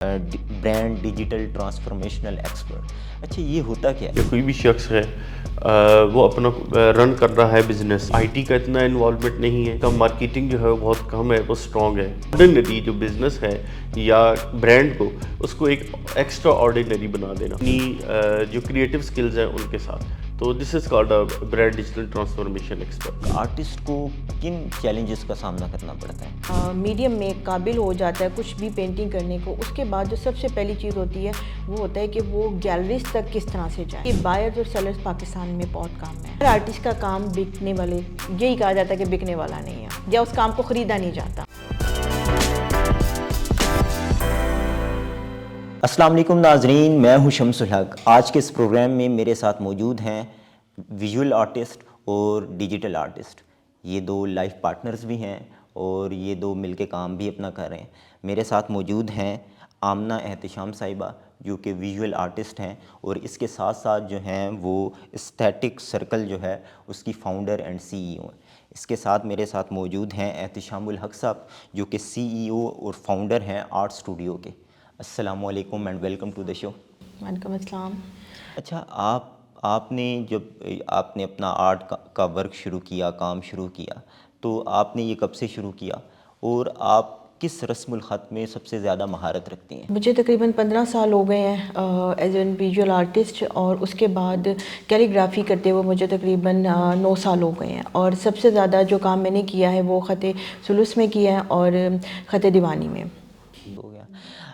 Brand digital transformational expert. اچھا یہ ہوتا کیا ہے؟ کہ کوئی بھی شخص ہے وہ اپنا رن کر رہا ہے بزنس، آئی ٹی کا اتنا انوالومنٹ نہیں ہے، تو مارکیٹنگ جو ہے وہ بہت کم ہے، وہ اسٹرانگ ہے. آرڈینری جو بزنس ہے یا برانڈ کو، اس کو ایک ایکسٹرا آرڈینری بنا دینا اپنی جو کریٹو سکلز ہیں ان کے ساتھ. تو this is called a brand digital transformation expert. Artist کو کن چیلنجز کا سامنا کرنا پڑتا ہے؟ میڈیم میں قابل ہو جاتا ہے کچھ بھی پینٹنگ کرنے کو، اس کے بعد جو سب سے پہلی چیز ہوتی ہے وہ ہوتا ہے کہ وہ گیلریز تک کس طرح سے جائے. یہ بائرز اور سیلرز پاکستان میں بہت کام ہے. ہر آرٹسٹ کا کام بکنے والے، یہی کہا جاتا ہے کہ بکنے والا نہیں ہے یا اس کام کو خریدا نہیں جاتا. السلام علیکم ناظرین، میں ہوں شمس الحق. آج کے اس پروگرام میں میرے ساتھ موجود ہیں ویژول آرٹسٹ اور ڈیجیٹل آرٹسٹ. یہ دو لائف پارٹنرز بھی ہیں اور یہ دو مل کے کام بھی اپنا کر رہے ہیں. میرے ساتھ موجود ہیں آمنہ احتشام صاحبہ جو کہ ویژول آرٹسٹ ہیں، اور اس کے ساتھ ساتھ جو ہیں وہ اسٹیٹک سرکل جو ہے اس کی فاؤنڈر اینڈ سی ای او ہیں. اس کے ساتھ میرے ساتھ موجود ہیں احتشام الحق صاحب جو کہ سی ای او اور فاؤنڈر ہیں آرٹ اسٹوڈیو کے. السلام علیکم اینڈ ویلکم ٹو دا شو. وعلیکم السلام. اچھا آپ نے جب آپ نے اپنا آرٹ کا ورک شروع کیا، کام شروع کیا، تو آپ نے یہ کب سے شروع کیا اور آپ کس رسم الخط میں سب سے زیادہ مہارت رکھتی ہیں؟ مجھے تقریباً 15 سال ہو گئے ہیں ایز این ویژول آرٹسٹ، اور اس کے بعد کیلیگرافی کرتے ہوئے مجھے تقریباً 9 سال ہو گئے ہیں. اور سب سے زیادہ جو کام میں نے کیا ہے وہ خط ثلث میں کیا ہے اور خط دیوانی میں. ہو گیا.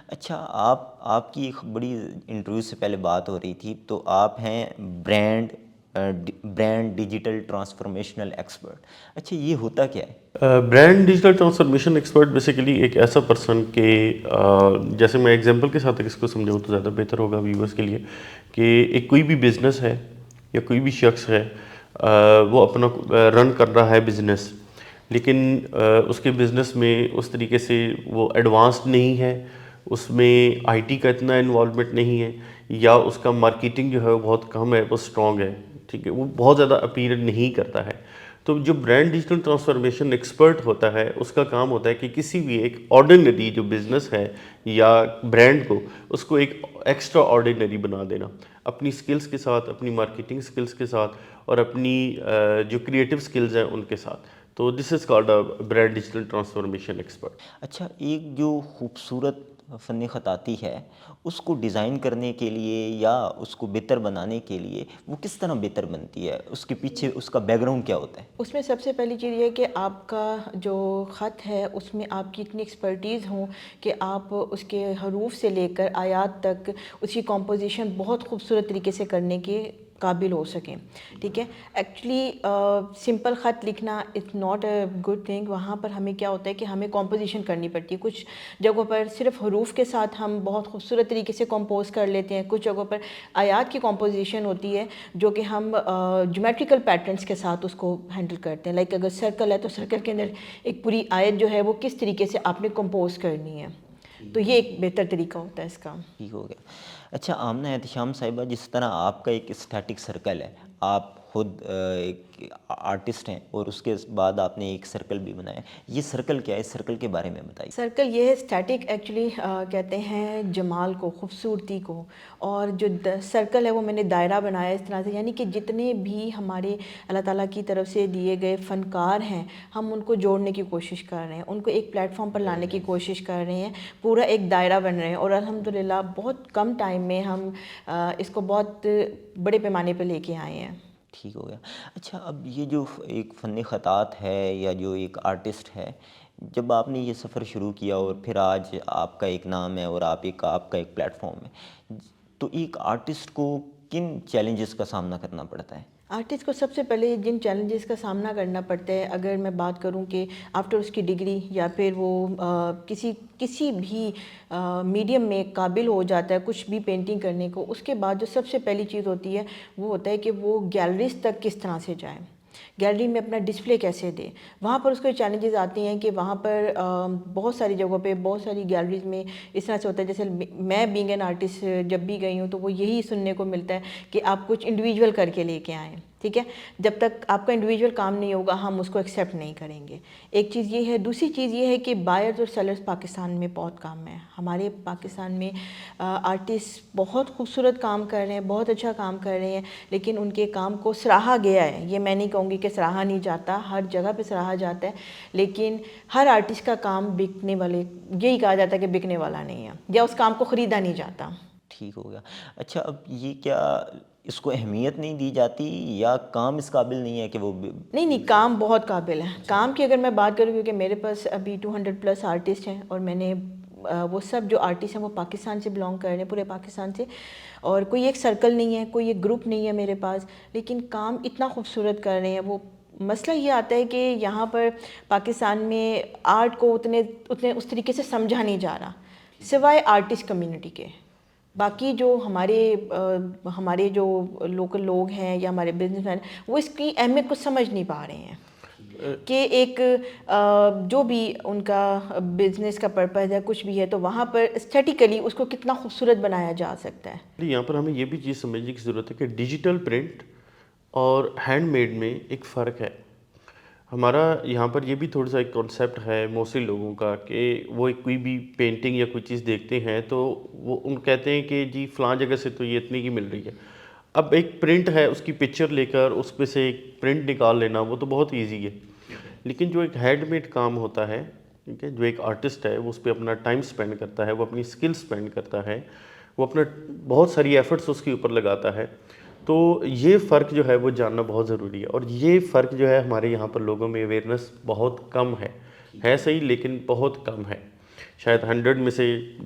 اچھا آپ کی ایک بڑی انٹرویو سے پہلے بات ہو رہی تھی، تو آپ ہیں برانڈ ڈیجیٹل ٹرانسفارمیشنل ایکسپرٹ. اچھا یہ ہوتا کیا ہے؟ Brand digital transformation expert basically ایک ایسا پرسن کہ جیسے میں ایگزامپل کے ساتھ اس کو سمجھاؤں تو زیادہ بہتر ہوگا ویورز کے لیے، کہ ایک کوئی بھی بزنس ہے یا کوئی بھی شخص ہے وہ اپنا رن کر رہا ہے بزنس، لیکن اس کے بزنس میں اس طریقے سے وہ ایڈوانسڈ نہیں ہے، اس میں آئی ٹی کا اتنا انوالومنٹ نہیں ہے، یا اس کا مارکیٹنگ جو ہے وہ بہت کم ہے، وہ اسٹرانگ ہے، ٹھیک ہے، وہ بہت زیادہ اپیئر نہیں کرتا ہے. تو جو برانڈ ڈیجیٹل ٹرانسفارمیشن ایکسپرٹ ہوتا ہے اس کا کام ہوتا ہے کہ کسی بھی ایک آرڈینری جو بزنس ہے یا برانڈ کو، اس کو ایک ایکسٹرا آرڈینری بنا دینا اپنی سکلز کے ساتھ، اپنی مارکیٹنگ سکلز کے ساتھ اور اپنی جو کریٹو سکلز ہیں ان کے ساتھ. تو this is called a brand digital transformation expert. اچھا ایک جو خوبصورت فن خط آتی ہے اس کو ڈیزائن کرنے کے لیے یا اس کو بہتر بنانے کے لیے وہ کس طرح بہتر بنتی ہے؟ اس کے پیچھے اس کا بیک گراؤنڈ کیا ہوتا ہے؟ اس میں سب سے پہلی چیز یہ ہے کہ آپ کا جو خط ہے اس میں آپ کی اتنی ایکسپرٹیز ہوں کہ آپ اس کے حروف سے لے کر آیات تک اس کی کمپوزیشن بہت خوبصورت طریقے سے کرنے کے قابل ہو سکیں. ٹھیک ہے. ایکچولی سمپل خط لکھنا it's not a good thing. وہاں پر ہمیں کیا ہوتا ہے کہ ہمیں کمپوزیشن کرنی پڑتی ہے. کچھ جگہوں پر صرف حروف کے ساتھ ہم بہت خوبصورت طریقے سے کمپوز کر لیتے ہیں، کچھ جگہوں پر آیات کی کمپوزیشن ہوتی ہے جو کہ ہم جیومیٹریکل پیٹرنس کے ساتھ اس کو ہینڈل کرتے ہیں. لائک اگر سرکل ہے تو سرکل کے اندر ایک پوری آیت جو ہے وہ کس طریقے سے آپ نے کمپوز کرنی ہے. تو یہ ایک بہتر طریقہ ہوتا ہے اس کا. ٹھیک ہو گیا. اچھا آمنہ احتشام صاحبہ، جس طرح آپ کا ایک اسٹیٹک سرکل ہے، آپ خود ایک آرٹسٹ ہیں اور اس کے بعد آپ نے ایک سرکل بھی بنایا، یہ سرکل کیا ہے؟ اس سرکل کے بارے میں بتائیے. سرکل یہ ہے اسٹیٹک، ایکچولی کہتے ہیں جمال کو، خوبصورتی کو. اور جو سرکل ہے وہ میں نے دائرہ بنایا اس طرح سے، یعنی کہ جتنے بھی ہمارے اللہ تعالیٰ کی طرف سے دیے گئے فنکار ہیں ہم ان کو جوڑنے کی کوشش کر رہے ہیں، ان کو ایک پلیٹ فارم پر لانے کی کوشش کر رہے ہیں، پورا ایک دائرہ بن رہے ہیں. اور الحمدللہ بہت کم ٹائم میں ہم اس کو بہت بڑے پیمانے پہ لے کے آئے ہیں. ٹھیک ہو گیا. اچھا اب یہ جو ایک فن خطات ہے یا جو ایک آرٹسٹ ہے، جب آپ نے یہ سفر شروع کیا اور پھر آج آپ کا ایک نام ہے اور آپ کا ایک پلیٹ فارم ہے، تو ایک آرٹسٹ کو کن چیلنجز کا سامنا کرنا پڑتا ہے؟ آرٹسٹ کو سب سے پہلے جن چیلنجز کا سامنا کرنا پڑتا ہے، اگر میں بات کروں کہ آفٹر اس کی ڈگری یا پھر وہ کسی بھی میڈیم میں قابل ہو جاتا ہے کچھ بھی پینٹنگ کرنے کو، اس کے بعد جو سب سے پہلی چیز ہوتی ہے وہ ہوتا ہے کہ وہ گیلریز تک کس طرح سے جائے، گیلری میں اپنا ڈسپلے کیسے دے. وہاں پر اس کو چیلنجز آتی ہیں کہ وہاں پر بہت ساری جگہوں پہ بہت ساری گیلریز میں اس طرح سے ہوتا ہے، جیسے میں بینگ این آرٹسٹ جب بھی گئی ہوں تو وہ یہی سننے کو ملتا ہے کہ آپ کچھ انڈیویجول کر کے لے کے آئیں. ٹھیک ہے. جب تک آپ کا انڈیویجول کام نہیں ہوگا ہم اس کو ایکسیپٹ نہیں کریں گے. ایک چیز یہ ہے. دوسری چیز یہ ہے کہ بائرز اور سیلرز پاکستان میں بہت کام ہے. ہمارے پاکستان میں آرٹسٹ بہت خوبصورت کام کر رہے ہیں, بہت اچھا کام کر رہے ہیں, لیکن ان کے کام کو سراہا گیا ہے. یہ میں نہیں کہوں گی کہ سراہا نہیں جاتا, ہر جگہ پہ سراہا جاتا ہے, لیکن ہر آرٹسٹ کا کام بکنے والے, یہی کہا جاتا ہے کہ بکنے والا نہیں ہے یا اس کام کو خریدا نہیں جاتا. ٹھیک ہو گیا. اچھا اب یہ کیا اس کو اہمیت نہیں دی جاتی یا کام اس قابل نہیں ہے کہ وہ نہیں, کام بہت قابل ہے. کام کی اگر میں بات کروں, کیونکہ میرے پاس ابھی 200+ آرٹسٹ ہیں اور میں نے وہ سب جو آرٹسٹ ہیں وہ پاکستان سے بلانگ کر رہے ہیں, پورے پاکستان سے, اور کوئی ایک سرکل نہیں ہے, کوئی ایک گروپ نہیں ہے میرے پاس, لیکن کام اتنا خوبصورت کر رہے ہیں. وہ مسئلہ یہ آتا ہے کہ یہاں پر پاکستان میں آرٹ کو اتنے اس طریقے سے سمجھا نہیں جا رہا, سوائے آرٹسٹ کمیونٹی کے. باقی جو ہمارے جو لوکل لوگ ہیں یا ہمارے بزنس مین, وہ اس کی اہمیت کو سمجھ نہیں پا رہے ہیں کہ ایک جو بھی ان کا بزنس کا پرپز ہے, کچھ بھی ہے, تو وہاں پر اسٹیٹیکلی اس کو کتنا خوبصورت بنایا جا سکتا ہے. یہاں پر ہمیں یہ بھی چیز سمجھنے کی ضرورت ہے کہ ڈیجیٹل پرنٹ اور ہینڈ میڈ میں ایک فرق ہے. ہمارا یہاں پر یہ بھی تھوڑا سا ایک کانسیپٹ ہے موسٹلی لوگوں کا کہ وہ کوئی بھی پینٹنگ یا کوئی چیز دیکھتے ہیں تو وہ ان کہتے ہیں کہ جی فلاں جگہ سے تو یہ اتنی کی مل رہی ہے. اب ایک پرنٹ ہے, اس کی پکچر لے کر اس پہ سے ایک پرنٹ نکال لینا وہ تو بہت ایزی ہے, لیکن جو ایک ہینڈ میڈ کام ہوتا ہے, ٹھیک ہے, جو ایک آرٹسٹ ہے وہ اس پہ اپنا ٹائم سپینڈ کرتا ہے, وہ اپنی اسکل سپینڈ کرتا ہے, وہ اپنا بہت ساری ایفرٹس اس کے اوپر لگاتا ہے. تو یہ فرق جو ہے وہ جاننا بہت ضروری ہے, اور یہ فرق جو ہے ہمارے یہاں پر لوگوں میں اویئرنیس بہت کم ہے صحیح, لیکن بہت کم ہے. شاید 100 میں سے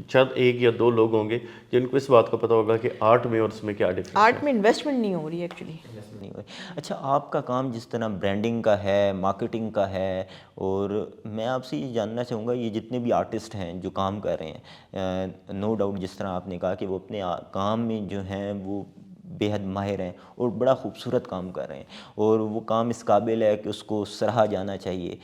چند 1 یا 2 لوگ ہوں گے جن کو اس بات کا پتہ ہوگا کہ آرٹ میں اور اس میں کیا ڈفرینس ہے. آرٹ میں انویسٹمنٹ نہیں ہو رہی ایکچولی. نہیں ہوئی. اچھا آپ کا کام جس طرح برانڈنگ کا ہے, مارکیٹنگ کا ہے, اور میں آپ سے یہ جاننا چاہوں گا یہ جتنے بھی آرٹسٹ ہیں جو کام کر رہے ہیں, نو ڈاؤٹ جس طرح آپ نے کہا کہ وہ اپنے کام میں جو ہیں وہ بے حد ماہر ہیں اور بڑا خوبصورت کام کر رہے ہیں, اور وہ کام اس قابل ہے کہ اس کو سراہا جانا چاہیے.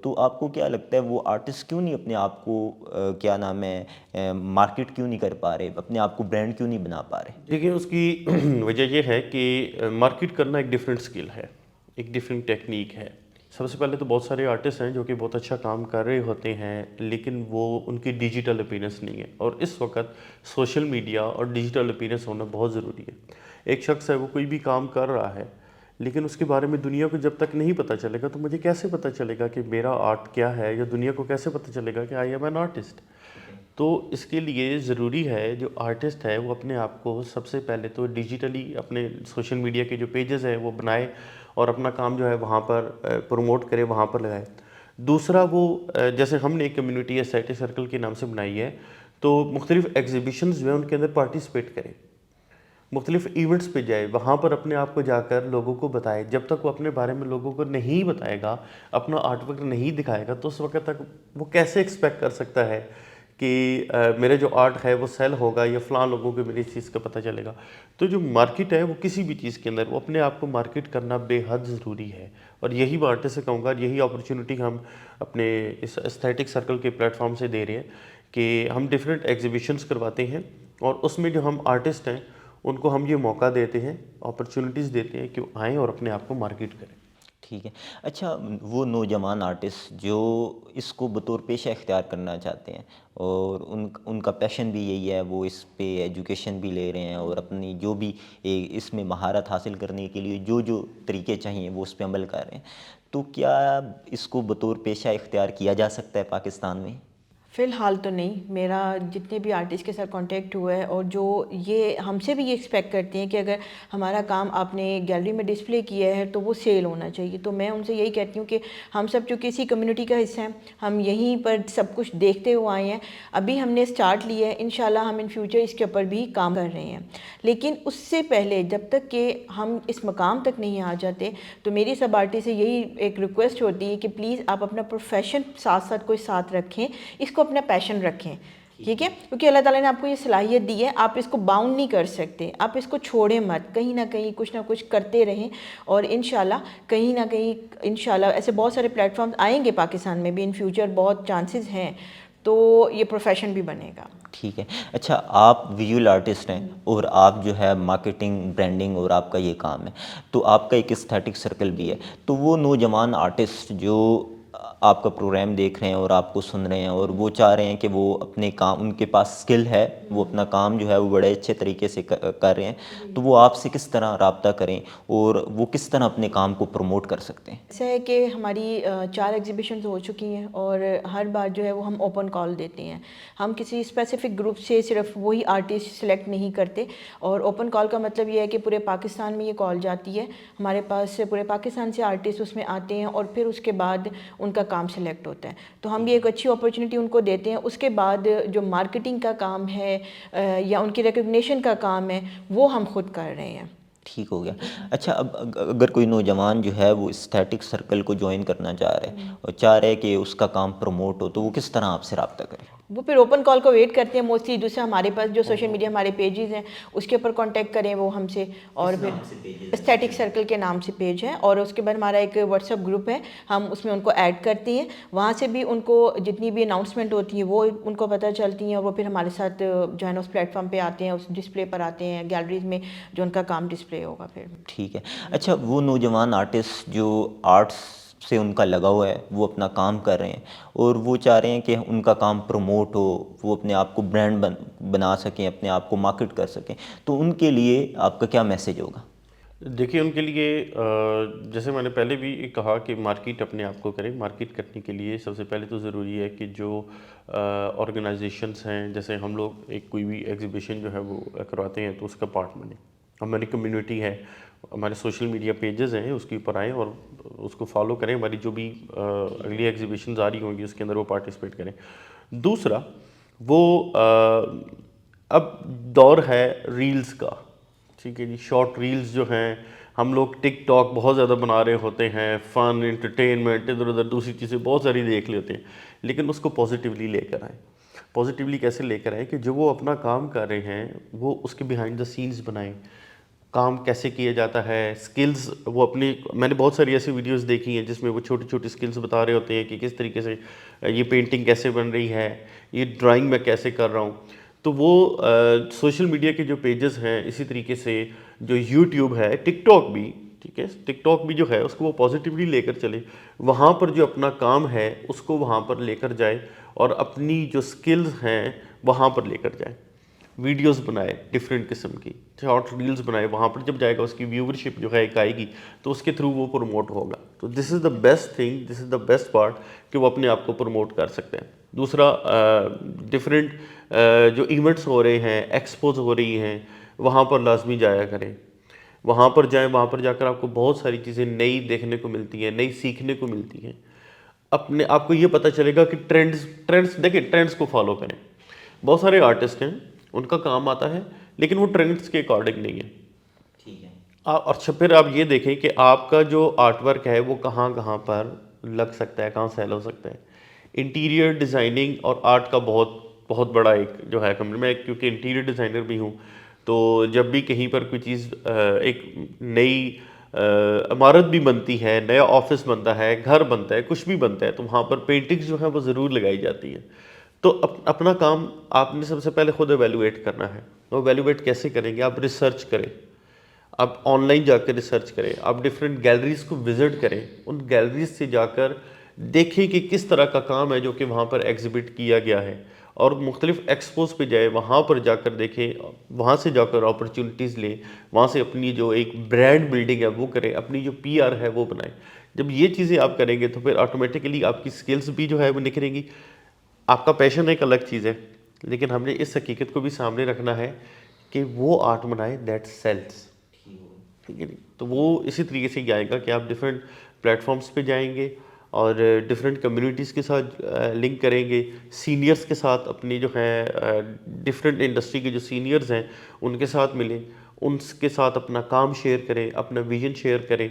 تو آپ کو کیا لگتا ہے وہ آرٹسٹ کیوں نہیں اپنے آپ کو کیا نام ہے مارکیٹ کیوں نہیں کر پا رہے, اپنے آپ کو برانڈ کیوں نہیں بنا پا رہے؟ دیکھیں اس کی وجہ یہ ہے کہ مارکیٹ کرنا ایک ڈیفرنٹ اسکل ہے, ایک ڈیفرنٹ ٹیکنیک ہے. سب سے پہلے تو بہت سارے آرٹسٹ ہیں جو کہ بہت اچھا کام کر رہے ہوتے ہیں, لیکن وہ ان کی ڈیجیٹل اپیرنس نہیں ہے, اور اس وقت سوشل میڈیا اور ڈیجیٹل اپیرنس ہونا بہت ضروری ہے. ایک شخص ہے وہ کوئی بھی کام کر رہا ہے, لیکن اس کے بارے میں دنیا کو جب تک نہیں پتہ چلے گا تو مجھے کیسے پتہ چلے گا کہ میرا آرٹ کیا ہے, یا دنیا کو کیسے پتہ چلے گا کہ آئی ایم این آرٹسٹ. تو اس کے لیے ضروری ہے جو آرٹسٹ ہے وہ اپنے آپ کو سب سے پہلے تو ڈیجیٹلی اپنے سوشل میڈیا کے جو پیجز ہیں وہ بنائے اور اپنا کام جو ہے وہاں پر پروموٹ کرے, وہاں پر لگائے. دوسرا وہ جیسے ہم نے ایک کمیونٹی اسٹیٹک سرکل کے نام سے بنائی ہے, تو مختلف ایگزیبیشنز جو ہیں ان کے اندر پارٹیسپیٹ کرے, مختلف ایونٹس پہ جائے, وہاں پر اپنے آپ کو جا کر لوگوں کو بتائے. جب تک وہ اپنے بارے میں لوگوں کو نہیں بتائے گا, اپنا آرٹ ورک نہیں دکھائے گا, تو اس وقت تک وہ کیسے ایکسپیکٹ کر سکتا ہے کہ میرے جو آرٹ ہے وہ سیل ہوگا یا فلاں لوگوں کو میری اس چیز کا پتہ چلے گا. تو جو مارکیٹ ہے وہ کسی بھی چیز کے اندر وہ اپنے آپ کو مارکیٹ کرنا بے حد ضروری ہے, اور یہی میں آرٹسٹ سے کہوں گا, یہی اپرچونٹی ہم اپنے اس اسٹیٹک سرکل کے پلیٹ فارم سے دے رہے ہیں کہ ہم ڈفرینٹ ایگزیبیشنز کرواتے ہیں, اور اس میں جو ہم آرٹسٹ ہیں ان کو ہم یہ موقع دیتے ہیں, اپرچونٹیز دیتے ہیں کہ وہ آئیں اور اپنے آپ کو مارکیٹ کریں. ٹھیک ہے. اچھا وہ نوجوان آرٹسٹ جو اس کو بطور پیشہ اختیار کرنا چاہتے ہیں اور ان کا پیشن بھی یہی ہے, وہ اس پہ ایجوکیشن بھی لے رہے ہیں اور اپنی جو بھی اس میں مہارت حاصل کرنے کے لیے جو طریقے چاہیے وہ اس پہ عمل کر رہے ہیں, تو کیا اس کو بطور پیشہ اختیار کیا جا سکتا ہے پاکستان میں؟ فی الحال تو نہیں. میرا جتنے بھی آرٹسٹ کے ساتھ کانٹیکٹ ہوا ہے, اور جو یہ ہم سے بھی یہ ایکسپیکٹ کرتے ہیں کہ اگر ہمارا کام آپ نے گیلری میں ڈسپلے کیا ہے تو وہ سیل ہونا چاہیے. تو میں ان سے یہی کہتی ہوں کہ ہم سب چونکہ اسی کمیونٹی کا حصہ ہیں, ہم یہیں پر سب کچھ دیکھتے ہوئے آئے ہیں. ابھی ہم نے اسٹارٹ لیا ہے, انشاءاللہ ہم ان فیوچر اس کے اوپر بھی کام کر رہے ہیں, لیکن اس سے پہلے جب تک کہ ہم اس مقام تک نہیں آ جاتے, تو میری سب آرٹسٹ سے یہی ایک ریکویسٹ ہوتی ہے کہ پلیز آپ اپنا پروفیشن ساتھ ساتھ کوئی ساتھ رکھیں, اس کو اپنا پیشن رکھیں. ٹھیک ہے, کیونکہ اللہ تعالیٰ نے آپ کو یہ صلاحیت دی ہے, آپ اس کو باؤنڈ نہیں کر سکتے, آپ اس کو چھوڑیں مت, کہیں نہ کہیں کچھ نہ کچھ کرتے رہیں, اور انشاءاللہ کہیں نہ کہیں انشاءاللہ ایسے بہت سارے پلیٹ فارمز آئیں گے پاکستان میں بھی ان فیوچر, بہت چانسز ہیں. تو یہ پروفیشن بھی بنے گا. ٹھیک ہے. اچھا آپ ویژول آرٹسٹ ہیں اور آپ جو ہے مارکیٹنگ برانڈنگ اور آپ کا یہ کام ہے, تو آپ کا ایک استھیٹک سرکل بھی ہے, تو وہ نوجوان آرٹسٹ جو آپ کا پروگرام دیکھ رہے ہیں اور آپ کو سن رہے ہیں اور وہ چاہ رہے ہیں کہ وہ اپنے کام, ان کے پاس اسکل ہے, وہ اپنا کام جو ہے وہ بڑے اچھے طریقے سے کر رہے ہیں, تو وہ آپ سے کس طرح رابطہ کریں اور وہ کس طرح اپنے کام کو پروموٹ کر سکتے ہیں؟ ایسا ہے کہ ہماری 4 ایگزیبیشنز ہو چکی ہیں اور ہر بار جو ہے وہ ہم اوپن کال دیتے ہیں. ہم کسی اسپیسیفک گروپ سے صرف وہی آرٹسٹ سلیکٹ نہیں کرتے, اور اوپن کال کا مطلب یہ ہے کہ پورے پاکستان میں یہ کال جاتی ہے. ہمارے پاس پورے پاکستان سے آرٹسٹ اس میں آتے ہیں اور پھر اس کے بعد ان کا کام سلیکٹ ہوتا ہے. تو ہم یہ ایک اچھی اپرچونیٹی ان کو دیتے ہیں. اس کے بعد جو مارکیٹنگ کا کام ہے یا ان کی ریکگنیشن کا کام ہے وہ ہم خود کر رہے ہیں. ٹھیک ہو گیا. اچھا اب اگر کوئی نوجوان جو ہے وہ اسٹیٹک سرکل کو جوائن کرنا چاہ رہے ہیں اور چاہ رہے کہ اس کا کام پروموٹ ہو, تو وہ کس طرح آپ سے رابطہ کرے؟ وہ پھر اوپن کال کو ویٹ کرتے ہیں موسٹلی. دوسرا ہمارے پاس جو سوشل میڈیا ہمارے پیجز ہیں اس کے اوپر کانٹیکٹ کریں وہ ہم سے, اور پھر اسٹیٹک سرکل کے نام سے پیج ہے, اور اس کے بعد ہمارا ایک واٹس ایپ گروپ ہے, ہم اس میں ان کو ایڈ کرتے ہیں. وہاں سے بھی ان کو جتنی بھی اناؤنسمنٹ ہوتی ہیں وہ ان کو پتہ چلتی ہیں, اور وہ پھر ہمارے ساتھ جو ہے نا اس پلیٹ فارم پہ آتے ہیں, اس ڈسپلے پر آتے ہیں, گیلریز میں جو ان کا کام ڈسپلے ہوگا پھر. ٹھیک ہے. اچھا وہ نوجوان آرٹسٹ جو آرٹس سے ان کا لگا ہوا ہے, وہ اپنا کام کر رہے ہیں اور وہ چاہ رہے ہیں کہ ان کا کام پروموٹ ہو, وہ اپنے آپ کو برانڈ بنا سکیں, اپنے آپ کو مارکیٹ کر سکیں, تو ان کے لیے آپ کا کیا میسیج ہوگا؟ دیکھیے ان کے لیے جیسے میں نے پہلے بھی کہا کہ مارکیٹ اپنے آپ کو کریں. مارکیٹ کرنے کے لیے سب سے پہلے تو ضروری ہے کہ جو آرگنائزیشنس ہیں, جیسے ہم لوگ ایک کوئی بھی ایگزیبیشن جو ہے وہ کرواتے ہیں تو اس کا پارٹ بنیں. ہماری کمیونٹی ہے, ہمارے سوشل میڈیا پیجز ہیں, اس کے اوپر آئیں اور اس کو فالو کریں. ہماری جو بھی اگلی ایگزیبیشنز آ رہی ہوں گی اس کے اندر وہ پارٹیسپیٹ کریں. دوسرا وہ اب دور ہے ریلز کا, ٹھیک ہے جی. شارٹ ریلز جو ہیں, ہم لوگ ٹک ٹاک بہت زیادہ بنا رہے ہوتے ہیں, فن انٹرٹینمنٹ ادھر ادھر دوسری چیزیں بہت ساری دیکھ لیتے ہیں, لیکن اس کو پازیٹیولی لے کر آئیں. پازیٹیولی کیسے لے کر آئیں کہ جو وہ اپنا کام کر رہے ہیں وہ اس کے بیہائنڈ دا سینز بنائیں. کام کیسے کیا جاتا ہے, سکلز وہ اپنی, میں نے بہت ساری ایسی ویڈیوز دیکھی ہیں جس میں وہ چھوٹی چھوٹی سکلز بتا رہے ہوتے ہیں کہ کس طریقے سے یہ پینٹنگ کیسے بن رہی ہے, یہ ڈرائنگ میں کیسے کر رہا ہوں. تو وہ سوشل میڈیا کے جو پیجز ہیں, اسی طریقے سے جو یوٹیوب ہے, ٹک ٹاک بھی, ٹھیک ہے, ٹک ٹاک بھی جو ہے اس کو وہ پازیٹیولی لے کر چلے. وہاں پر جو اپنا کام ہے اس کو وہاں پر لے کر جائے اور اپنی جو سکلز ہیں وہاں پر لے کر جائے. ویڈیوز بنائے ڈفرینٹ قسم کی, شارٹ ریلز بنائے. وہاں پر جب جائے گا اس کی ویورشپ جو ہے ایک آئے گی تو اس کے تھرو وہ پروموٹ ہوگا. تو this is the best thing, this is the best part کہ وہ اپنے آپ کو پروموٹ کر سکتے ہیں. دوسرا ڈفرینٹ جو ایونٹس ہو رہے ہیں, ایکسپوز ہو رہی ہیں, وہاں پر لازمی جایا کریں. وہاں پر جائیں, وہاں پر جا کر آپ کو بہت ساری چیزیں نئی دیکھنے کو ملتی ہیں, نئی سیکھنے کو ملتی ہیں. اپنے آپ کو یہ پتہ چلے گا کہ ٹرینڈز دیکھیں, ٹرینڈز کو فالو کریں. بہت سارے آرٹسٹ ہیں, ان کا کام آتا ہے لیکن وہ ٹرینڈز کے اکارڈنگ نہیں ہے. ٹھیک ہے. اچھا پھر آپ یہ دیکھیں کہ آپ کا جو آرٹ ورک ہے وہ کہاں کہاں پر لگ سکتا ہے, کہاں سیل ہو سکتا ہے. انٹیریئر ڈیزائننگ اور آرٹ کا بہت بڑا ایک جو ہے میں کیونکہ انٹیریئر ڈیزائنر بھی ہوں, تو جب بھی کہیں پر کوئی چیز ایک نئی عمارت بھی بنتی ہے, نیا آفس بنتا ہے, گھر بنتا ہے, کچھ بھی بنتا ہے, تو وہاں پر پینٹنگز جو ہیں وہ ضرور لگائی جاتی ہیں. تو اپنا کام آپ نے سب سے پہلے خود ایویلویٹ کرنا ہے. وہ ایویلویٹ کیسے کریں گے؟ آپ ریسرچ کریں, آپ آن لائن جا کے ریسرچ کریں, آپ ڈفرینٹ گیلریز کو وزٹ کریں, ان گیلریز سے جا کر دیکھیں کہ کس طرح کا کام ہے جو کہ وہاں پر ایگزیبٹ کیا گیا ہے, اور مختلف ایکسپوز پہ جائے, وہاں پر جا کر دیکھیں, وہاں سے جا کر اپرچونیٹیز لیں, وہاں سے اپنی جو ایک برانڈ بلڈنگ ہے وہ کریں, اپنی جو پی آر ہے وہ بنائیں. جب یہ چیزیں آپ کریں گے تو پھر آٹومیٹیکلی آپ کی سکلز بھی جو ہے وہ نکھریں گی. آپ کا پیشن ایک الگ چیز ہے, لیکن ہم نے اس حقیقت کو بھی سامنے رکھنا ہے کہ وہ آرٹ بنائے دیٹ سیلز. ٹھیک ہے جی. تو وہ اسی طریقے سے آئے گا کہ آپ ڈفرینٹ پلیٹ فارمز پہ جائیں گے اور ڈفرینٹ کمیونٹیز کے ساتھ لنک کریں گے, سینئرز کے ساتھ اپنی جو ہے ڈفرینٹ انڈسٹری کے جو سینئرز ہیں ان کے ساتھ ملیں, ان کے ساتھ اپنا کام شیئر کریں, اپنا ویژن شیئر کریں.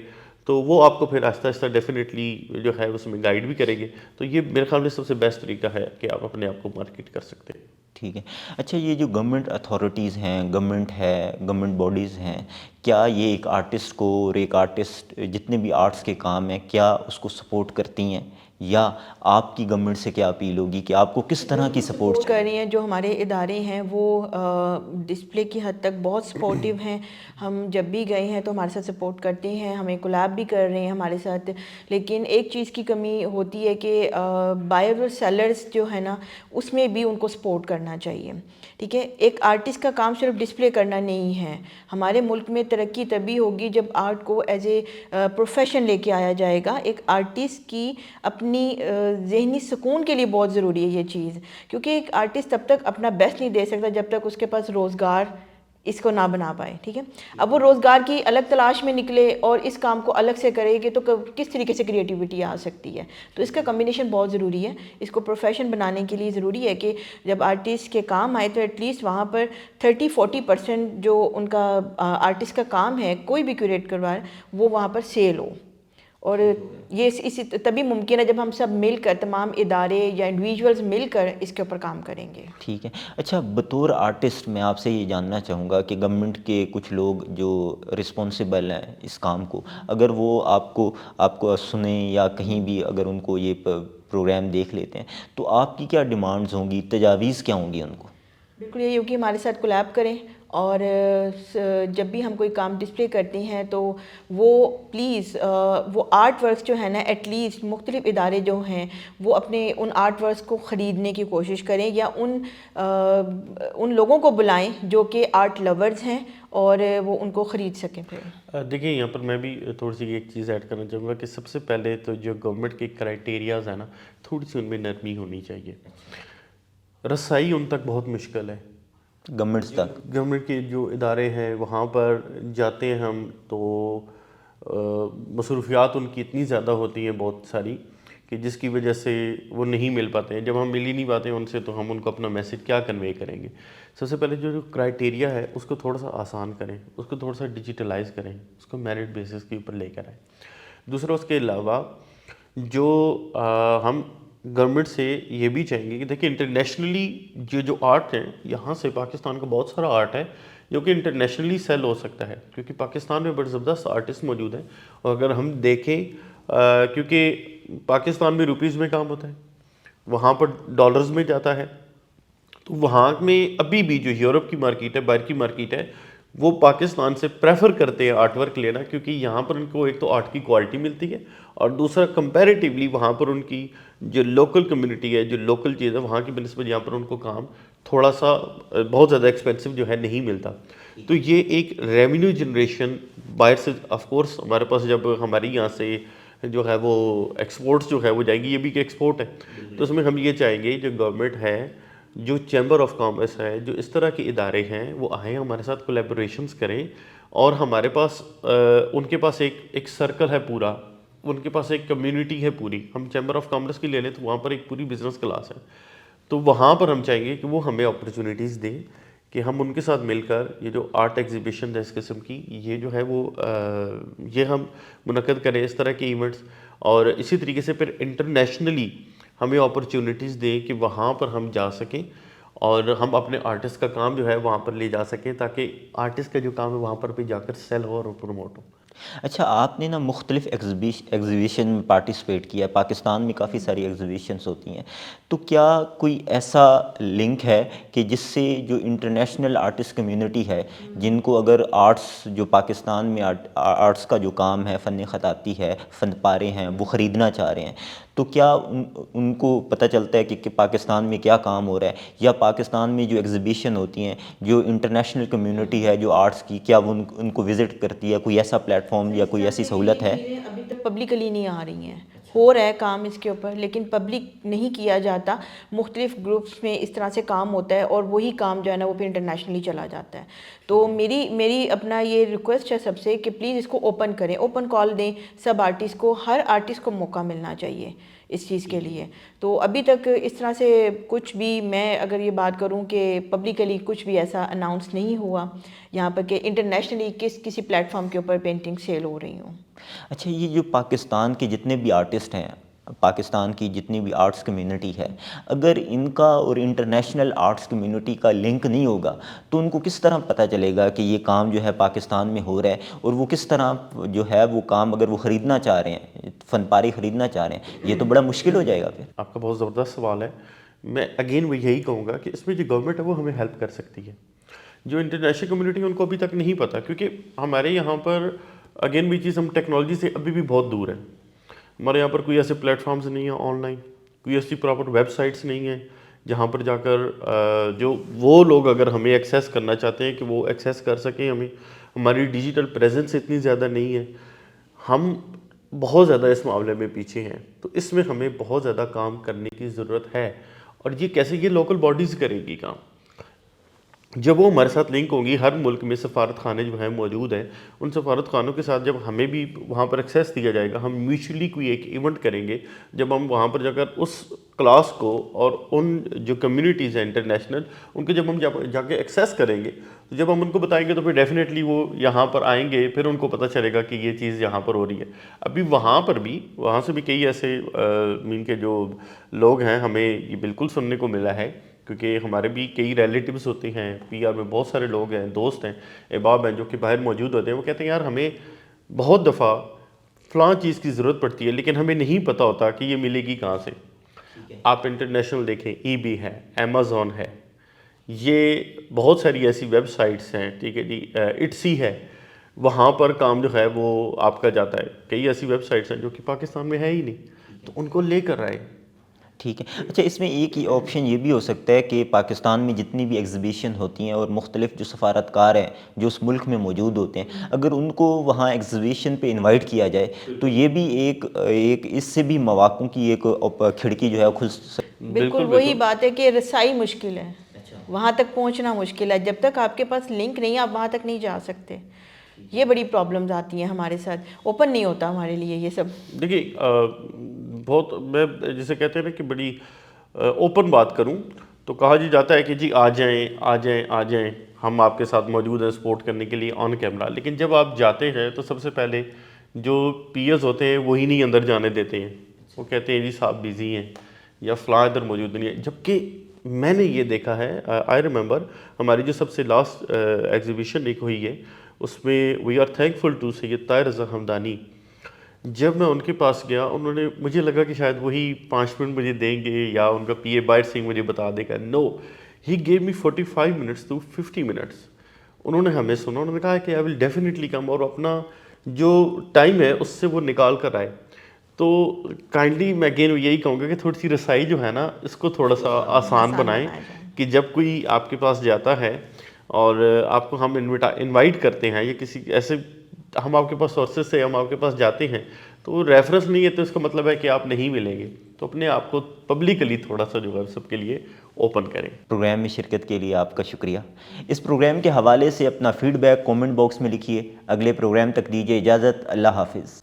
تو وہ آپ کو پھر آہستہ آہستہ ڈیفینیٹلی جو ہے اس میں گائیڈ بھی کریں گے. تو یہ میرے خیال میں سب سے بیسٹ طریقہ ہے کہ آپ اپنے آپ کو مارکیٹ کر سکتے ہیں. ٹھیک ہے. اچھا یہ جو گورنمنٹ اتھارٹیز ہیں, گورنمنٹ ہے, گورنمنٹ باڈیز ہیں, کیا یہ ایک آرٹسٹ کو اور ایک آرٹسٹ جتنے بھی آرٹس کے کام ہیں کیا اس کو سپورٹ کرتی ہیں یا آپ کی گورنمنٹ سے کیا اپیل ہوگی کہ آپ کو کس طرح کی سپورٹ کر رہی ہیں؟ جو ہمارے ادارے ہیں وہ ڈسپلے کی حد تک بہت سپورٹیو ہیں. ہم جب بھی گئے ہیں تو ہمارے ساتھ سپورٹ کرتے ہیں, ہمیں کولیب بھی کر رہے ہیں ہمارے ساتھ. لیکن ایک چیز کی کمی ہوتی ہے کہ بائر اور سیلرز جو ہے نا, اس میں بھی ان کو سپورٹ کرنا چاہیے. ٹھیک ہے, ایک آرٹسٹ کا کام صرف ڈسپلے کرنا نہیں ہے. ہمارے ملک میں ترقی تبھی ہوگی جب آرٹ کو ایز اے پروفیشن لے کے آیا جائے گا. ایک آرٹسٹ کی اپنی ذہنی سکون کے لیے بہت ضروری ہے یہ چیز, کیونکہ ایک آرٹسٹ تب تک اپنا بیسٹ نہیں دے سکتا جب تک اس کے پاس روزگار اس کو نہ بنا پائے. ٹھیک ہے, اب وہ روزگار کی الگ تلاش میں نکلے اور اس کام کو الگ سے کرے گی تو کس طریقے سے کریٹیوٹی آ سکتی ہے. تو اس کا کمبینیشن بہت ضروری ہے. اس کو پروفیشن بنانے کے لیے ضروری ہے کہ جب آرٹسٹ کے کام آئے تو ایٹ لیسٹ وہاں پر 30-40% جو ان کا آرٹسٹ کا کام ہے کوئی بھی کیوریٹ کروائے وہ وہاں پر سیل ہو. اور یہ اسی تبھی ممکن ہے جب ہم سب مل کر, تمام ادارے یا انڈیویجولز مل کر اس کے اوپر کام کریں گے. ٹھیک ہے. اچھا, بطور آرٹسٹ میں آپ سے یہ جاننا چاہوں گا کہ گورنمنٹ کے کچھ لوگ جو رسپانسبل ہیں اس کام کو, اگر وہ آپ کو سنیں یا کہیں بھی اگر ان کو یہ پروگرام دیکھ لیتے ہیں تو آپ کی کیا ڈیمانڈز ہوں گی, تجاویز کیا ہوں گی ان کو؟ بالکل یہی ہوگی ہمارے ساتھ کولیب کریں, اور جب بھی ہم کوئی کام ڈسپلے کرتے ہیں تو وہ پلیز وہ آرٹ ورکس جو ہے نا, ایٹ لیسٹ مختلف ادارے جو ہیں وہ اپنے ان آرٹ ورکس کو خریدنے کی کوشش کریں, یا ان لوگوں کو بلائیں جو کہ آرٹ لورز ہیں اور وہ ان کو خرید سکیں. پھر دیکھیں یہاں پر میں بھی تھوڑی سی ایک چیز ایڈ کرنا چاہوں گا کہ سب سے پہلے تو جو گورنمنٹ کے کرائٹیریاز ہیں نا, تھوڑی سی ان میں نرمی ہونی چاہیے. رسائی ان تک بہت مشکل ہے, گورنمنٹ کے جو ادارے ہیں وہاں پر جاتے ہیں ہم تو مصروفیات ان کی اتنی زیادہ ہوتی ہیں بہت ساری کہ جس کی وجہ سے وہ نہیں مل پاتے ہیں. جب ہم مل ہی نہیں پاتے ہیں ان سے تو ہم ان کو اپنا میسج کیا کنوے کریں گے. سب سے پہلے جو کرائٹیریا ہے اس کو تھوڑا سا آسان کریں, اس کو تھوڑا سا ڈیجیٹلائز کریں, اس کو میرٹ بیسس کے اوپر لے کر آئیں. دوسرا اس کے علاوہ جو ہم گورنمنٹ سے یہ بھی چاہیں گے کہ دیکھیں انٹرنیشنلی جو آرٹ ہیں, یہاں سے پاکستان کا بہت سارا آرٹ ہے جو کہ انٹرنیشنلی سیل ہو سکتا ہے, کیونکہ پاکستان میں بڑے زبردست آرٹسٹ موجود ہیں. اور اگر ہم دیکھیں کیونکہ پاکستان میں روپیز میں کام ہوتا ہے, وہاں پر ڈالرز میں جاتا ہے, تو وہاں میں ابھی بھی جو یورپ کی مارکیٹ ہے, باہر کی مارکیٹ ہے, وہ پاکستان سے پریفر کرتے ہیں آرٹ ورک لینا, کیونکہ یہاں پر ان کو ایک تو آرٹ کی کوالٹی ملتی ہے, اور دوسرا کمپیریٹیولی وہاں پر ان کی جو لوکل کمیونٹی ہے, جو لوکل چیز ہے, وہاں کی بنسبت یہاں پر ان کو کام تھوڑا سا بہت زیادہ ایکسپینسو جو ہے نہیں ملتا. تو یہ ایک ریونیو جنریشن باہر سے, آف کورس ہمارے پاس جب ہماری یہاں سے جو ہے وہ ایکسپورٹس جو ہے وہ جائیں گی, یہ بھی ایک ایکسپورٹ ہے, تو اس میں ہم یہ چاہیں گے جو گورنمنٹ ہے, جو چیمبر آف کامرس ہے, جو اس طرح کے ادارے ہیں وہ آئیں ہمارے ساتھ کولیبوریشنز کریں. اور ہمارے پاس ان کے پاس ایک سرکل ہے پورا, ان کے پاس ایک کمیونٹی ہے پوری. ہم چیمبر آف کامرس کی لے لیں تو وہاں پر ایک پوری بزنس کلاس ہے, تو وہاں پر ہم چاہیں گے کہ وہ ہمیں اپرچونیٹیز دیں کہ ہم ان کے ساتھ مل کر یہ جو آرٹ ایگزیبیشن ہے اس قسم کی, یہ جو ہے وہ یہ ہم منعقد کریں اس طرح کے ایونٹس. اور اسی طریقے سے پھر انٹرنیشنلی ہمیں اپرچونیٹیز دیں کہ وہاں پر ہم جا سکیں اور ہم اپنے آرٹسٹ کا کام جو ہے وہاں پر لے جا سکیں, تاکہ آرٹسٹ کا جو کام ہے وہاں پر بھی جا کر سیل ہو اور پروموٹ ہو. اچھا, آپ نے نا مختلف ایگزیبیشن میں پارٹیسپیٹ کیا ہے, پاکستان میں کافی ساری ایگزیبیشنس ہوتی ہیں, تو کیا کوئی ایسا لنک ہے کہ جس سے جو انٹرنیشنل آرٹسٹ کمیونٹی ہے, جن کو اگر آرٹس جو پاکستان میں آرٹس کا جو کام ہے, فن خطاطی ہے, فن پارے ہیں, وہ خریدنا چاہ رہے ہیں, تو کیا ان کو پتہ چلتا ہے کہ پاکستان میں کیا کام ہو رہا ہے, یا پاکستان میں جو ایگزیبیشن ہوتی ہیں جو انٹرنیشنل کمیونٹی ہے جو آرٹس کی, کیا وہ ان کو وزٹ کرتی ہے؟ کوئی ایسا پلیٹ فارم یا کوئی ایسی سہولت ہے؟ ابھی تک پبلکلی نہیں آ رہی ہیں, ہو رہا ہے کام اس کے اوپر لیکن پبلک نہیں کیا جاتا. مختلف گروپس میں اس طرح سے کام ہوتا ہے اور وہی کام جو ہے نا وہ پھر انٹرنیشنلی چلا جاتا ہے. تو میری اپنا یہ ریکویسٹ ہے سب سے کہ پلیز اس کو اوپن کریں, اوپن کال دیں سب آرٹسٹ کو, ہر آرٹسٹ کو موقع ملنا چاہیے اس چیز کے لیے. تو ابھی تک اس طرح سے کچھ بھی, میں اگر یہ بات کروں کہ پبلکلی کچھ بھی ایسا اناؤنس نہیں ہوا یہاں پر کہ انٹرنیشنلی کسی پلیٹ فارم کے اوپر پینٹنگ سیل ہو رہی ہوں. اچھا, یہ جو پاکستان کے جتنے بھی آرٹسٹ ہیں پاکستان کی جتنی بھی آرٹس کمیونٹی ہے، اگر ان کا اور انٹرنیشنل آرٹس کمیونٹی کا لنک نہیں ہوگا تو ان کو کس طرح پتہ چلے گا کہ یہ کام جو ہے پاکستان میں ہو رہا ہے، اور وہ کس طرح جو ہے وہ کام اگر وہ خریدنا چاہ رہے ہیں، فن پارے خریدنا چاہ رہے ہیں، یہ تو بڑا مشکل ہو جائے گا پھر۔ آپ کا بہت زبردست سوال ہے. میں اگین وہ یہی کہوں گا کہ اس میں جو گورنمنٹ ہے وہ ہمیں ہیلپ کر سکتی ہے. جو انٹرنیشنل کمیونٹی ہے ان کو ابھی تک نہیں پتہ، کیونکہ ہمارے یہاں پر اگین بھی چیز، ہم ٹیکنالوجی سے ابھی بھی بہت دور ہیں. ہمارے یہاں پر کوئی ایسے پلیٹ فارمز نہیں ہیں آن لائن، کوئی ایسی پراپر ویب سائٹس نہیں ہیں جہاں پر جا کر جو وہ لوگ اگر ہمیں ایکسیس کرنا چاہتے ہیں کہ وہ ایکسیس کر سکیں ہمیں. ہماری ڈیجیٹل پریزنس اتنی زیادہ نہیں ہے، ہم بہت زیادہ اس معاملے میں پیچھے ہیں. تو اس میں ہمیں بہت زیادہ کام کرنے کی ضرورت ہے. اور یہ کیسے، یہ لوکل باڈیز کریں گی کام. جب وہ ہمارے ساتھ لنک ہوں گی، ہر ملک میں سفارت خانے جو ہیں موجود ہیں، ان سفارت خانوں کے ساتھ جب ہمیں بھی وہاں پر ایکسیس دیا جائے گا، ہم میوچولی کوئی ایک ایونٹ کریں گے. جب ہم وہاں پر جا کر اس کلاس کو اور ان جو کمیونٹیز ہیں انٹرنیشنل، ان کو جب ہم جا کے ایکسیس کریں گے، تو جب ہم ان کو بتائیں گے تو پھر ڈیفینیٹلی وہ یہاں پر آئیں گے، پھر ان کو پتہ چلے گا کہ یہ چیز یہاں پر ہو رہی ہے. ابھی وہاں پر بھی، وہاں سے بھی کئی ایسے مین کے جو لوگ ہیں، ہمیں یہ بالکل سننے کو ملا ہے، کیونکہ ہمارے بھی کئی ریلیٹیوز ہوتے ہیں پی آر میں، بہت سارے لوگ ہیں، دوست ہیں، احباب ہیں جو کہ باہر موجود ہوتے ہیں. وہ کہتے ہیں یار ہمیں بہت دفعہ فلاں چیز کی ضرورت پڑتی ہے لیکن ہمیں نہیں پتہ ہوتا کہ یہ ملے گی کہاں سے. آپ انٹرنیشنل دیکھیں، ای بی ہے، امیزون ہے، یہ بہت ساری ایسی ویب سائٹس ہیں، ٹھیک ہے جی، اٹسی ہے، وہاں پر کام جو ہے وہ آپ کا جاتا ہے. کئی ایسی ویب سائٹس ہیں جو کہ پاکستان میں ہے ہی نہیں، تو ان کو لے کر آئے. ٹھیک ہے. اچھا، اس میں ایک ہی آپشن یہ بھی ہو سکتا ہے کہ پاکستان میں جتنی بھی ایگزیبیشن ہوتی ہیں اور مختلف جو سفارتکار ہیں جو اس ملک میں موجود ہوتے ہیں، اگر ان کو وہاں ایگزیبیشن پہ انوائٹ کیا جائے تو یہ بھی ایک اس سے بھی مواقع کی ایک کھڑکی جو ہے کھل سکتی. بالکل وہی بات ہے کہ رسائی مشکل ہے، وہاں تک پہنچنا مشکل ہے. جب تک آپ کے پاس لنک نہیں، آپ وہاں تک نہیں جا سکتے. یہ بڑی پرابلمز آتی ہیں ہمارے ساتھ، اوپن نہیں ہوتا ہمارے لیے یہ سب. دیکھیے بہت، میں جسے کہتے ہیں نا کہ بڑی اوپن بات کروں تو کہا جی جاتا ہے کہ جی آ جائیں آ جائیں آ جائیں، ہم آپ کے ساتھ موجود ہیں سپورٹ کرنے کے لیے آن کیمرہ. لیکن جب آپ جاتے ہیں تو سب سے پہلے جو پیئرز ہوتے ہیں وہی نہیں اندر جانے دیتے ہیں. وہ کہتے ہیں جی صاحب بیزی ہیں یا فلاں ادھر موجود نہیں ہے. جبکہ میں نے یہ دیکھا ہے، آئی ریممبر ہماری جو سب سے لاسٹ ایگزیبیشن ایک ہوئی ہے، اس میں وی آر تھینکفل ٹو سید طاہر رضا حمدانی. جب میں ان کے پاس گیا، انہوں نے، مجھے لگا کہ شاید وہی 5 منٹ مجھے دیں گے یا ان کا پی اے باہر سنگھ مجھے بتا دے گا. No, he gave me 45 minutes to 50 minutes. انہوں نے ہمیں سنا، انہوں نے کہا کہ آئی ول ڈیفینیٹلی کم، اور اپنا جو ٹائم ہے اس سے وہ نکال کر آئے. تو کائنڈلی میں اگین یہی کہوں گا کہ تھوڑی سی رسائی جو ہے نا اس کو تھوڑا سا آسان بنائیں، کہ جب کوئی آپ کے پاس جاتا ہے اور آپ کو ہم انوائٹ کرتے ہیں یا کسی ایسے، ہم آپ کے پاس سورسز سے ہم آپ کے پاس جاتے ہیں تو ریفرنس نہیں ہے تو اس کا مطلب ہے کہ آپ نہیں ملیں گے. تو اپنے آپ کو پبلکلی تھوڑا سا جو ہے سب کے لیے اوپن کریں. پروگرام میں شرکت کے لیے آپ کا شکریہ. اس پروگرام کے حوالے سے اپنا فیڈ بیک کومنٹ باکس میں لکھیے. اگلے پروگرام تک دیجیے اجازت. اللہ حافظ.